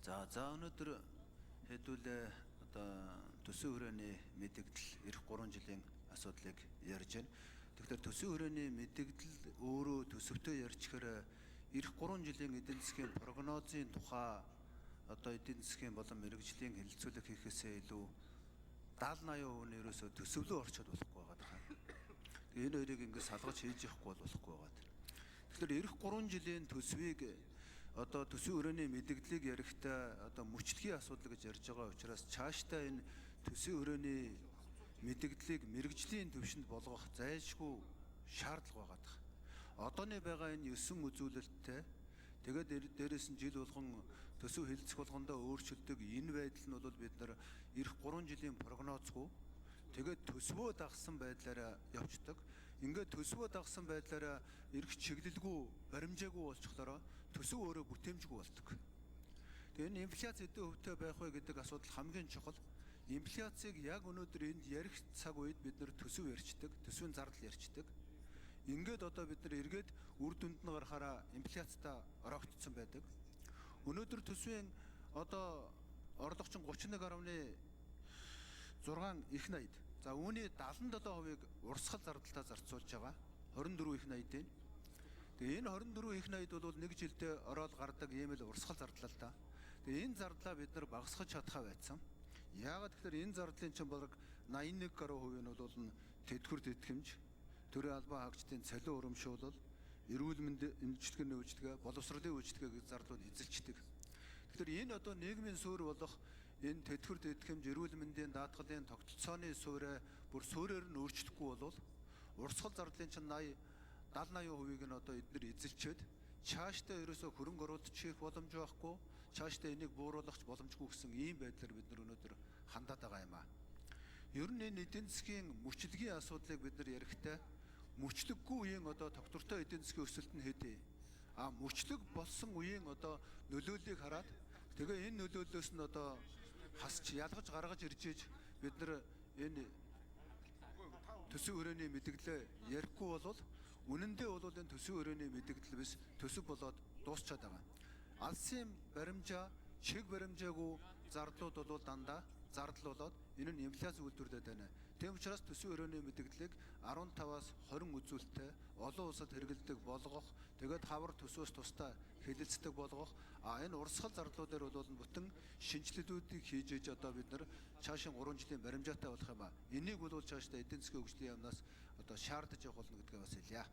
За өнөөдөр хэдүүлээ одоо төсөө хүрээний мэдэгдэл эх 3 жилийн асуудлыг ярьж байна. Тэгэхээр төсөө хүрээний мэдэгдэл өөрөө төсөвтэй ярьчихаар эх 3 жилийн эдийн засгийн прогнозын тухай одоо эдийн засгийн болон мэрэгжлийн хэлэлцүүлэг хийхээсээ илүү 70-80% нь ерөөсөө төсөвлөө орчод болохгүй байгаа. Тэгээ энэ хоёрыг ингээд салгаж хийж явахгүй болохгүй байгаа. Тэгэхээр эх 3 жилийн төсвийг одоо төсвийн хүрээний мэдэгдлийг ярихдаа одоо мөчлөгийн асуудал гэж ярьж байгаа учраас цаашдаа энэ төсвийн хүрээний мэдэгдлийг мэрэгжлийн төвшөнд болгох зайлшгүй шаардлага байгаа. Одооны байгаа энэ 9 үзүүлэлттэй тэгээд дээрээс нь жил болгон төсөв хэлэлцэх болгондоо өөрчлөлтөг энэ байдал нь бол бид нар эх 3 жилийн прогнозгүй тэгээд төсвөө дагсан байдлаараа явцдаг. Ингээд төсвөө дагсан байдлаараа эрх чиглэлгүй баримжаагүй болчихлоо төсөв өөрөө бүтээмжгүй болдог. Тэгээ энэ инфляц хэдэн хувьтай байх вэ гэдэг асуудал хамгийн чухал. Инфляцийг яг өнөөдөр энд ярих цаг үед бид нар төсөв ярьцдаг, төсвийн зардал ярьцдаг. Ингээд одоо бид нар эргээд үр дүнд нь гарахаараа инфляцтай ороогдсон байдаг. Өнөөдөр төсвийн одоо орлогч нь 31.6 их найд. За үүний 77%-ыг урсгал зардалтаа зарцуулж байгаа. 24 их найдын. Тэгээ энэ 24 их найд бол нэг жилдээ ороод гардаг ийм л урсгал зарлал та. Тэгээ энэ зардлаа бид нар багасгах чадхаа байсан. Яагаад гэхээр энэ зардлын чинь бараг 81% нь бол тэтгэвэр тэтгэмж, төрийн албан хаагчдын цалин урамшуулал, эрүүл мэндийн эмчилгээний үйлчилгээ, боловсролын үйлчилгээ гэж зарлууд эзэлждэг. Тэгэхээр энэ одоо нийгмийн суурь болох энэ тэтгэвэр тэтгэмж, эрүүл мэндийн даатгалын тогтолцооны суурь бүр суурьээр нь өөрчлөхгүй бол урсгал зардлын чинь 70-80%-ийг нь одоо эдгээр эзэлчээд цаашдаа ерөөсө хөрөнгө оруулалт хийх боломж байхгүй, цаашдаа энийг бууруулах боломжгүй гэсэн ийм байдлаар бид нар өнөөдөр хандаад байгаа юм аа. Ер нь энэ эдийн засгийн мөчлөгийн асуудлыг бид нар ярихдаа мөчлөггүй үеийн одоо тогтвортой эдийн засгийн өсөлт нь хэдий. Мөчлөг болсон үеийн одоо нөлөөллийг хараад тэгээ энэ нөлөөллөөс нь одоо хасч ялгаж гаргаж ирж ийж бид нар энэ төсөв хүрээний мэдэгдлээ ярихгүй бол үнэндээ бол энэ төсөв хүрээний мэдэгдэл биш төсөв болоод дуусчаад байгаа. Алсын баримжаа, чиг баримжаагүй зардлууд бол дандаа зардал болоод энэ нь инфляц үйлдвэрлэдэг байна. Тийм учраас төсвийн хүрээний мэдэгдлийг 15-аас 20 үзүүлэлттэй олон улсад хэрэгэлдэг болгох, тэгээд хавар төсвөөс тусдаа хэлэлцдэг болгох, энэ урсгал зардлуудаар бол бүтэн шинжилгэлүүдийг хийж ээж одоо бид нар цаашийн 3 жилийн баримжаатай болох юм аа. Энийг бол цаашдаа эдийн засгийн хөгжлийн яамнаас одоо шаардаж явах болно гэдгээ бас хэлье.